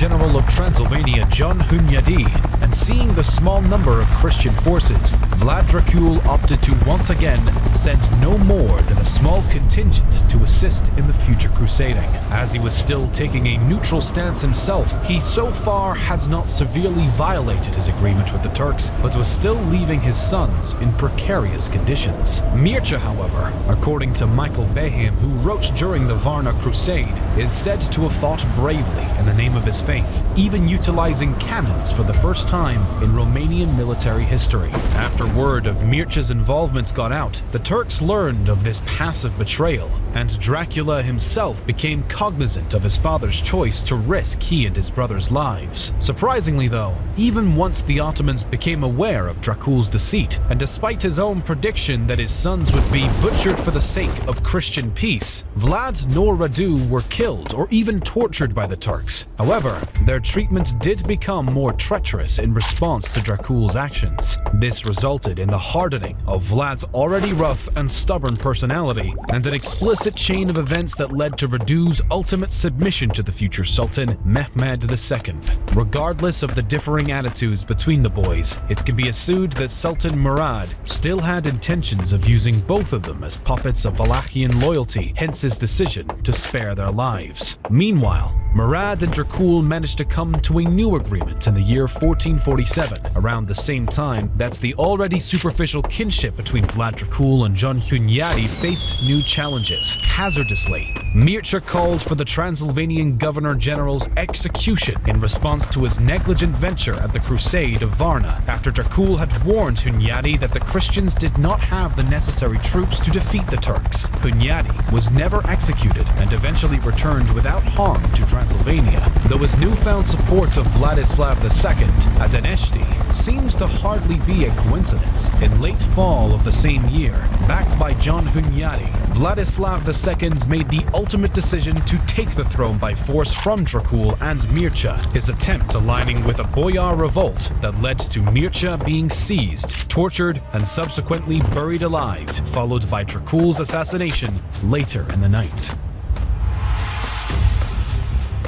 General of Transylvania John Hunyadi, and seeing the small number of Christian forces, Vlad Dracul opted to once again send no more than a small contingent to assist in the future crusading. As he was still taking a neutral stance himself, he so far had not severely violated his agreement with the Turks, but was still leaving his sons in precarious conditions. Mircea, however, according to Michael Beham, who wrote during the Varna Crusade, is said to have fought bravely in the name of his faith, even utilizing cannons for the first time in Romanian military history. After word of Mircea's involvement got out, the Turks learned of this passive betrayal, and Dracula himself became cognizant of his father's choice to risk he and his brother's lives. Surprisingly though, even once the Ottomans became aware of Dracul's deceit, and despite his own prediction that his sons would be butchered for the sake of Christian peace, Vlad nor Radu were killed or even tortured by the Turks. However, their treatment did become more treacherous in response to Dracul's actions. This resulted in the hardening of Vlad's already rough and stubborn personality, and an explicit chain of events that led to Radu's ultimate submission to the future Sultan, Mehmed II. Regardless of the differing attitudes between the boys, it can be assumed that Sultan Murad still had intentions of using both of them as puppets of Wallachian loyalty, hence his decision to spare their lives. Meanwhile, Murad and Dracul managed to come to a new agreement in the year 1447. Around the same time, that's the already superficial kinship between Vlad Dracul and John Hunyadi faced new challenges. Hazardously, Mircea called for the Transylvanian Governor-General's execution in response to his negligent venture at the Crusade of Varna, after Dracul had warned Hunyadi that the Christians did not have the necessary troops to defeat the Turks. Hunyadi was never executed and eventually returned without harm to Transylvania, though his newfound support of Vladislav II at Daneshti seems to hardly be a coincidence. In late fall of the same year, backed by John Hunyadi, Vladislav II made the ultimate decision to take the throne by force from Dracul and Mircea, his attempt aligning with a boyar revolt that led to Mircea being seized, tortured, and subsequently buried alive, followed by Dracul's assassination later in the night.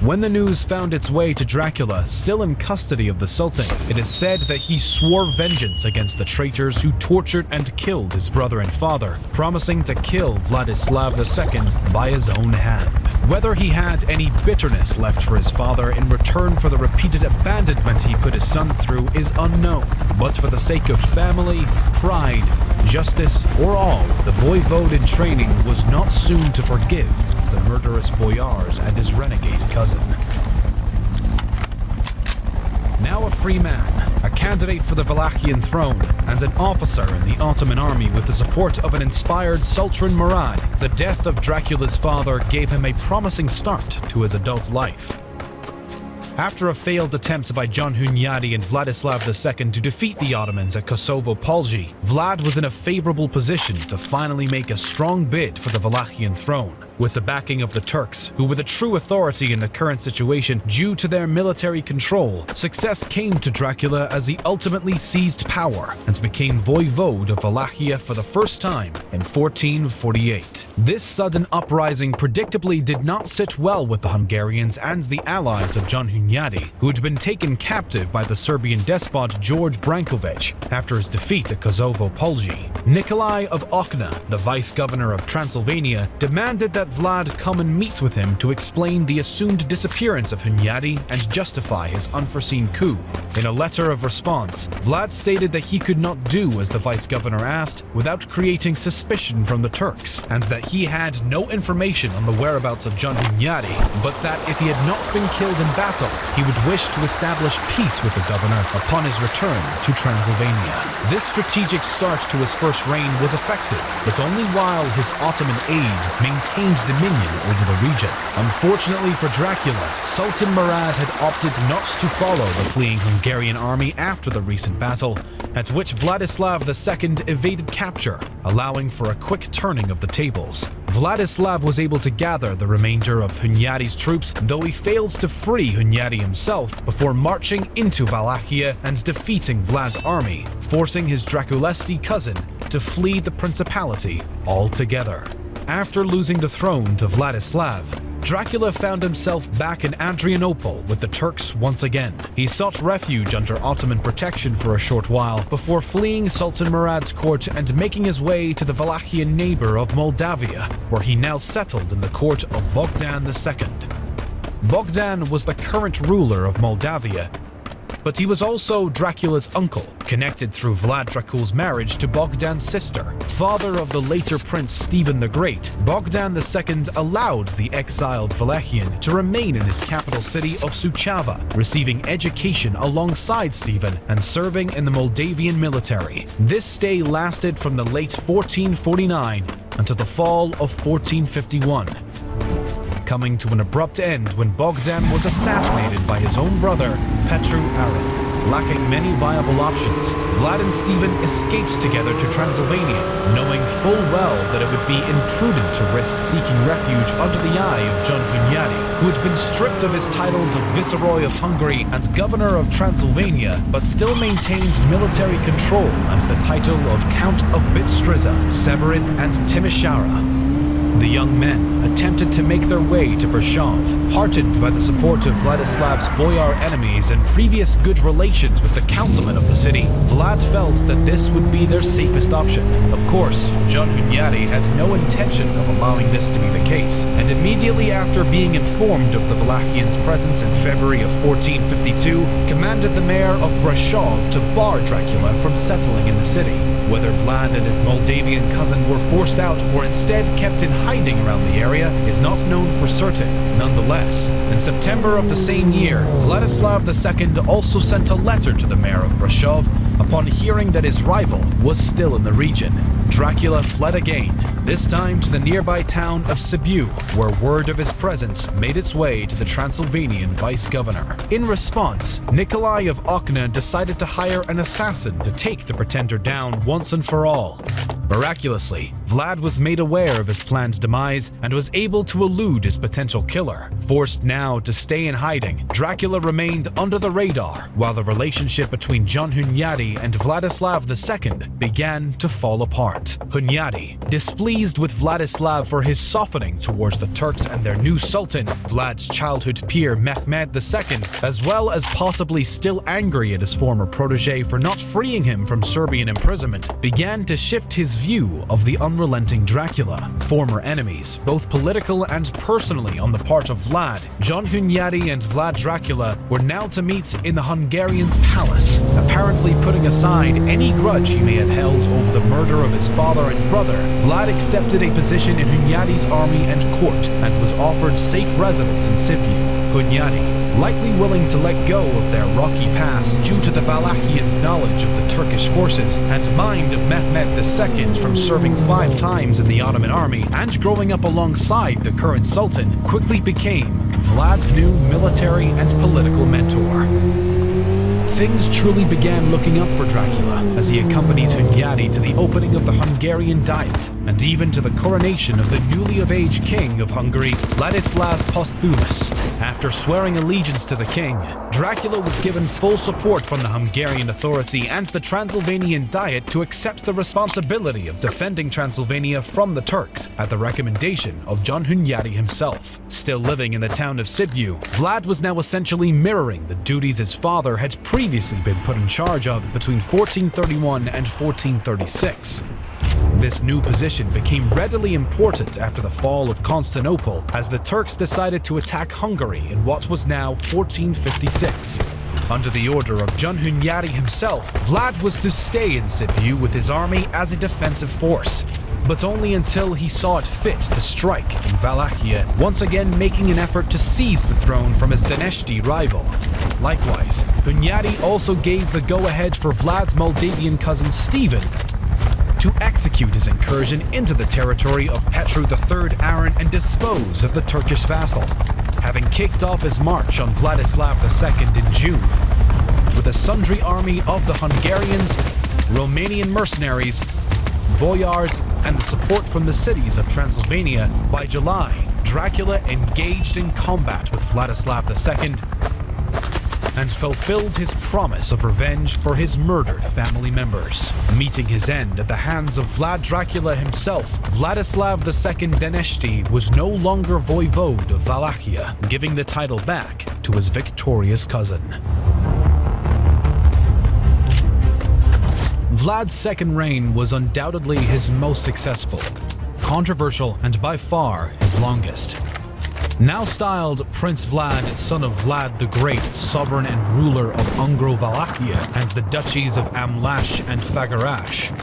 When the news found its way to Dracula, still in custody of the Sultan, it is said that he swore vengeance against the traitors who tortured and killed his brother and father, promising to kill Vladislav II by his own hand. Whether he had any bitterness left for his father in return for the repeated abandonment he put his sons through is unknown, but for the sake of family, pride, justice, or all, the voivode in training was not soon to forgive the murderous boyars and his renegade cousin. Now a free man, a candidate for the Wallachian throne, and an officer in the Ottoman army with the support of an inspired Sultan Murad, the death of Dracula's father gave him a promising start to his adult life. After a failed attempt by John Hunyadi and Vladislav II to defeat the Ottomans at Kosovo Polji, Vlad was in a favorable position to finally make a strong bid for the Wallachian throne. With the backing of the Turks, who were the true authority in the current situation due to their military control, success came to Dracula as he ultimately seized power and became voivode of Wallachia for the first time in 1448. This sudden uprising predictably did not sit well with the Hungarians and the allies of John Hunyadi, who had been taken captive by the Serbian despot George Brankovic after his defeat at Kosovo Polji. Nikolai of Ochna, the vice-governor of Transylvania, demanded that Vlad come and meet with him to explain the assumed disappearance of Hunyadi and justify his unforeseen coup. In a letter of response, Vlad stated that he could not do as the vice-governor asked without creating suspicion from the Turks, and that he had no information on the whereabouts of John Hunyadi, but that if he had not been killed in battle, he would wish to establish peace with the governor upon his return to Transylvania. This strategic start to his first reign was effective, but only while his Ottoman aide maintained dominion over the region. Unfortunately for Dracula, Sultan Murad had opted not to follow the fleeing Hungarian army after the recent battle, at which Vladislav II evaded capture, allowing for a quick turning of the tables. Vladislav was able to gather the remainder of Hunyadi's troops, though he fails to free Hunyadi himself before marching into Wallachia and defeating Vlad's army, forcing his Draculesti cousin to flee the principality altogether. After losing the throne to Vladislav, Dracula found himself back in Adrianople with the Turks once again. He sought refuge under Ottoman protection for a short while before fleeing Sultan Murad's court and making his way to the Wallachian neighbor of Moldavia, where he now settled in the court of Bogdan II. Bogdan was the current ruler of Moldavia, but he was also Dracula's uncle, connected through Vlad Dracul's marriage to Bogdan's sister. Father of the later Prince Stephen the Great, Bogdan II allowed the exiled Wallachian to remain in his capital city of Suceava, receiving education alongside Stephen and serving in the Moldavian military. This stay lasted from the late 1449 until the fall of 1451. Coming to an abrupt end when Bogdan was assassinated by his own brother, Petru Aron. Lacking many viable options, Vlad and Stephen escaped together to Transylvania, knowing full well that it would be imprudent to risk seeking refuge under the eye of John Hunyadi, who had been stripped of his titles of Viceroy of Hungary and Governor of Transylvania, but still maintained military control and the title of Count of Bistriza, Severin, and Timișoara. The young men attempted to make their way to Brashov, heartened by the support of Vladislav's boyar enemies and previous good relations with the councilmen of the city. Vlad felt that this would be their safest option. Of course, John Hunyadi had no intention of allowing this to be the case, and immediately after being informed of the Wallachians' presence in February of 1452, commanded the mayor of Brashov to bar Dracula from settling in the city. Whether Vlad and his Moldavian cousin were forced out or instead kept in hiding around the area is not known for certain. Nonetheless, in September of the same year, Vladislav II also sent a letter to the mayor of Brashov upon hearing that his rival was still in the region. Dracula fled again, this time to the nearby town of Sibiu, where word of his presence made its way to the Transylvanian vice-governor. In response, Nikolai of Okna decided to hire an assassin to take the pretender down once and for all. Miraculously, Vlad was made aware of his planned demise and was able to elude his potential killer. Forced now to stay in hiding, Dracula remained under the radar while the relationship between John Hunyadi and Vladislav II began to fall apart. Hunyadi, displeased with Vladislav for his softening towards the Turks and their new sultan, Vlad's childhood peer Mehmed II, as well as possibly still angry at his former protege for not freeing him from Serbian imprisonment, began to shift his view of the unrelenting Dracula. Former enemies, both political and personally on the part of Vlad, John Hunyadi and Vlad Dracula were now to meet in the Hungarian's palace, apparently putting aside any grudge he may have held over the murder of his father and brother. Vlad accepted a position in Hunyadi's army and court and was offered safe residence in Sibiu. Hunyadi, likely willing to let go of their rocky past due to the Wallachians' knowledge of the Turkish forces and mind of Mehmed II from serving 5 times in the Ottoman army and growing up alongside the current sultan, quickly became Vlad's new military and political mentor. Things truly began looking up for Dracula as he accompanied Hunyadi to the opening of the Hungarian Diet and even to the coronation of the newly of age king of Hungary, Ladislas Posthumus. After swearing allegiance to the king, Dracula was given full support from the Hungarian authority and the Transylvanian Diet to accept the responsibility of defending Transylvania from the Turks at the recommendation of John Hunyadi himself. Still living in the town of Sibiu, Vlad was now essentially mirroring the duties his father had previously been put in charge of between 1431 and 1436. This new position became readily important after the fall of Constantinople as the Turks decided to attack Hungary in what was now 1456. Under the order of John Hunyadi himself, Vlad was to stay in Sibiu with his army as a defensive force, but only until he saw it fit to strike in Wallachia, once again making an effort to seize the throne from his Daneshti rival. Likewise, Hunyadi also gave the go-ahead for Vlad's Moldavian cousin Stephen to execute his incursion into the territory of Petru III Aron and dispose of the Turkish vassal, having kicked off his march on Vladislav II in June. With a sundry army of the Hungarians, Romanian mercenaries, boyars, and the support from the cities of Transylvania, by July, Dracula engaged in combat with Vladislav II and fulfilled his promise of revenge for his murdered family members. Meeting his end at the hands of Vlad Dracula himself, Vladislav II Deneshti was no longer voivode of Wallachia, giving the title back to his victorious cousin. Vlad's second reign was undoubtedly his most successful, controversial, and by far his longest. Now styled Prince Vlad, son of Vlad the Great, sovereign and ruler of Ungro-Wallachia and the duchies of Amlash and Fagarash,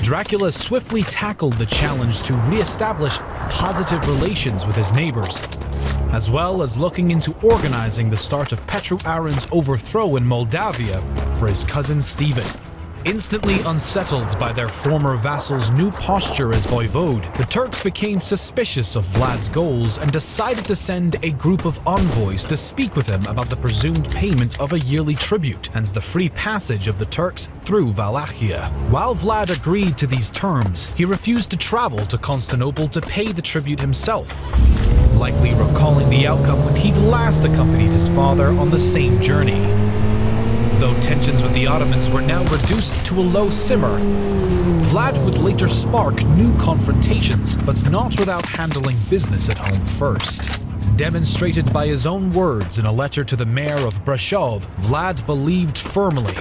Dracula swiftly tackled the challenge to re-establish positive relations with his neighbors, as well as looking into organizing the start of Petru Aron's overthrow in Moldavia for his cousin Stephen. Instantly unsettled by their former vassal's new posture as voivode, the Turks became suspicious of Vlad's goals and decided to send a group of envoys to speak with him about the presumed payment of a yearly tribute and the free passage of the Turks through Wallachia. While Vlad agreed to these terms, he refused to travel to Constantinople to pay the tribute himself, likely recalling the outcome when he'd last accompanied his father on the same journey. Though tensions with the Ottomans were now reduced to a low simmer, Vlad would later spark new confrontations, but not without handling business at home first. Demonstrated by his own words in a letter to the mayor of Brashov, Vlad believed firmly,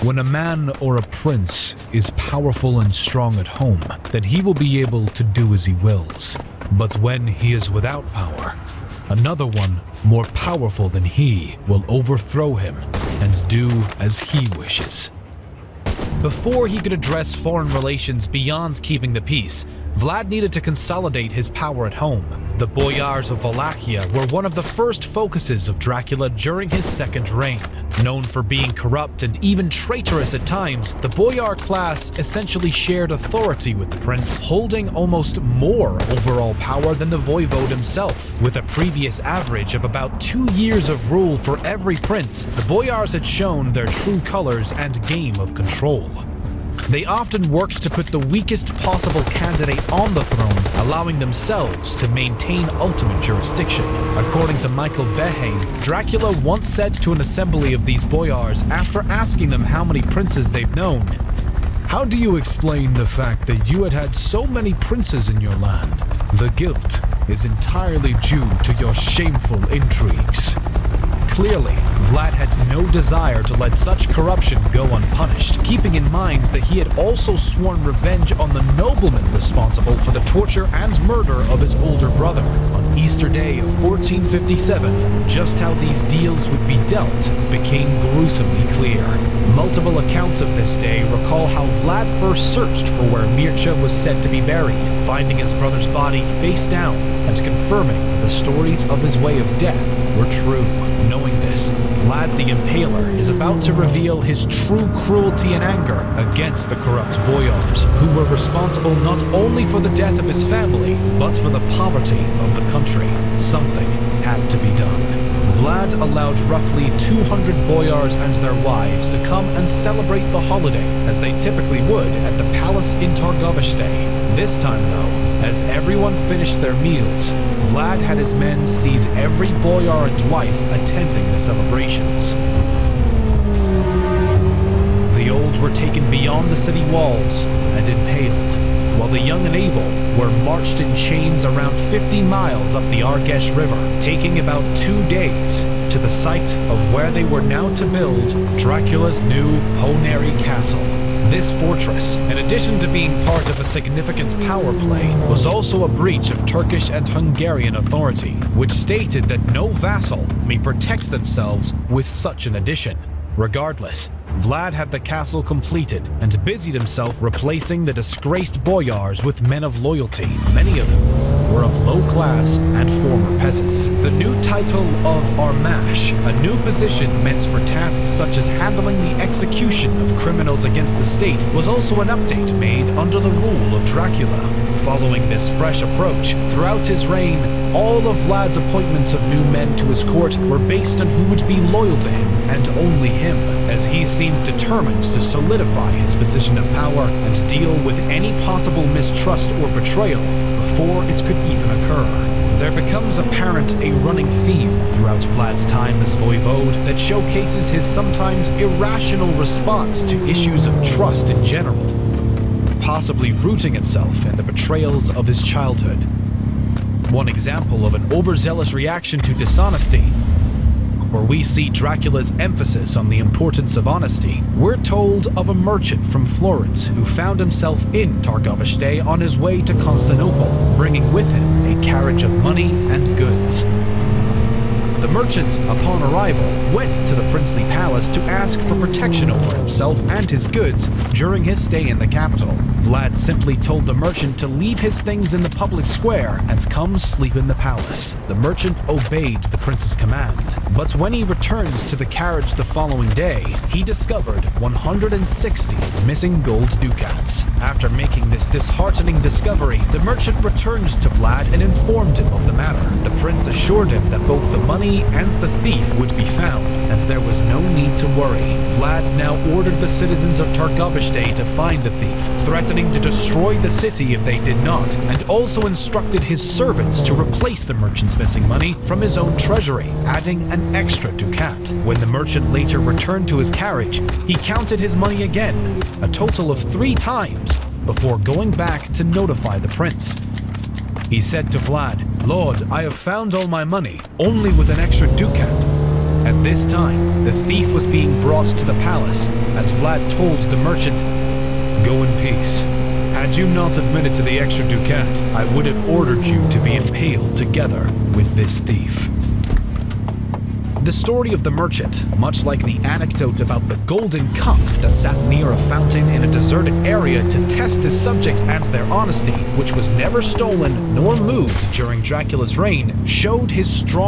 when a man or a prince is powerful and strong at home, then he will be able to do as he wills. But when he is without power, another one more powerful than he will overthrow him and do as he wishes. Before he could address foreign relations beyond keeping the peace, Vlad needed to consolidate his power at home. The boyars of Wallachia were one of the first focuses of Dracula during his second reign. Known for being corrupt and even traitorous at times, the boyar class essentially shared authority with the prince, holding almost more overall power than the voivode himself. With a previous average of about 2 years of rule for every prince, the boyars had shown their true colors and game of control. They often worked to put the weakest possible candidate on the throne, allowing themselves to maintain ultimate jurisdiction. According to Michael Behe, Dracula once said to an assembly of these boyars after asking them how many princes they've known, "How do you explain the fact that you had had so many princes in your land? The guilt is entirely due to your shameful intrigues." Clearly, Vlad had no desire to let such corruption go unpunished, keeping in mind that he had also sworn revenge on the nobleman responsible for the torture and murder of his older brother. On Easter Day of 1457, just how these deals would be dealt became gruesomely clear. Multiple accounts of this day recall how Vlad first searched for where Mircea was said to be buried, finding his brother's body face down and confirming that the stories of his way of death were true. Knowing this, Vlad the Impaler is about to reveal his true cruelty and anger against the corrupt boyars, who were responsible not only for the death of his family, but for the poverty of the country. Something had to be done. Vlad allowed roughly 200 boyars and their wives to come and celebrate the holiday, as they typically would at the palace in Targovishte. This time, though, as everyone finished their meals, Vlad had his men seize every boyar and wife attending the celebrations. The old were taken beyond the city walls and impaled, while the young and able were marched in chains around 50 miles up the Argesh River, taking about 2 days to the site of where they were now to build Dracula's new Ponary Castle. This fortress, in addition to being part of a significant power play, was also a breach of Turkish and Hungarian authority, which stated that no vassal may protect themselves with such an addition. Regardless, Vlad had the castle completed and busied himself replacing the disgraced boyars with men of loyalty, many of whom were of low class and former peasants. The new title of Armash, a new position meant for tasks such as handling the execution of criminals against the state, was also an update made under the rule of Dracula. Following this fresh approach, throughout his reign, all of Vlad's appointments of new men to his court were based on who would be loyal to him and only him, as he seemed determined to solidify his position of power and deal with any possible mistrust or betrayal before it could even occur. There becomes apparent a running theme throughout Vlad's time as voivode that showcases his sometimes irrational response to issues of trust in general, possibly rooting itself in the betrayals of his childhood. One example of an overzealous reaction to dishonesty, where we see Dracula's emphasis on the importance of honesty, we're told of a merchant from Florence who found himself in Targoviste on his way to Constantinople, bringing with him a carriage of money and goods. The merchant, upon arrival, went to the princely palace to ask for protection over himself and his goods during his stay in the capital. Vlad simply told the merchant to leave his things in the public square and come sleep in the palace. The merchant obeyed the prince's command, but when he returns to the carriage the following day, he discovered 160 missing gold ducats. After making this disheartening discovery, the merchant returned to Vlad and informed him of the matter. The prince assured him that both the money and the thief would be found, and there was no need to worry. Vlad now ordered the citizens of Targoviste to find the thief, threatening to destroy the city if they did not, and also instructed his servants to replace the merchant's missing money from his own treasury, adding an extra ducat. When the merchant later returned to his carriage, he counted his money again, a total of 3 times, before going back to notify the prince. He said to Vlad, "Lord, I have found all my money, only with an extra ducat." At this time, the thief was being brought to the palace, as Vlad told the merchant, "Go in peace. Had you not admitted to the extra ducat, I would have ordered you to be impaled together with this thief." The story of the merchant, much like the anecdote about the golden cup that sat near a fountain in a deserted area to test his subjects and their honesty, which was never stolen nor moved during Dracula's reign, showed his strong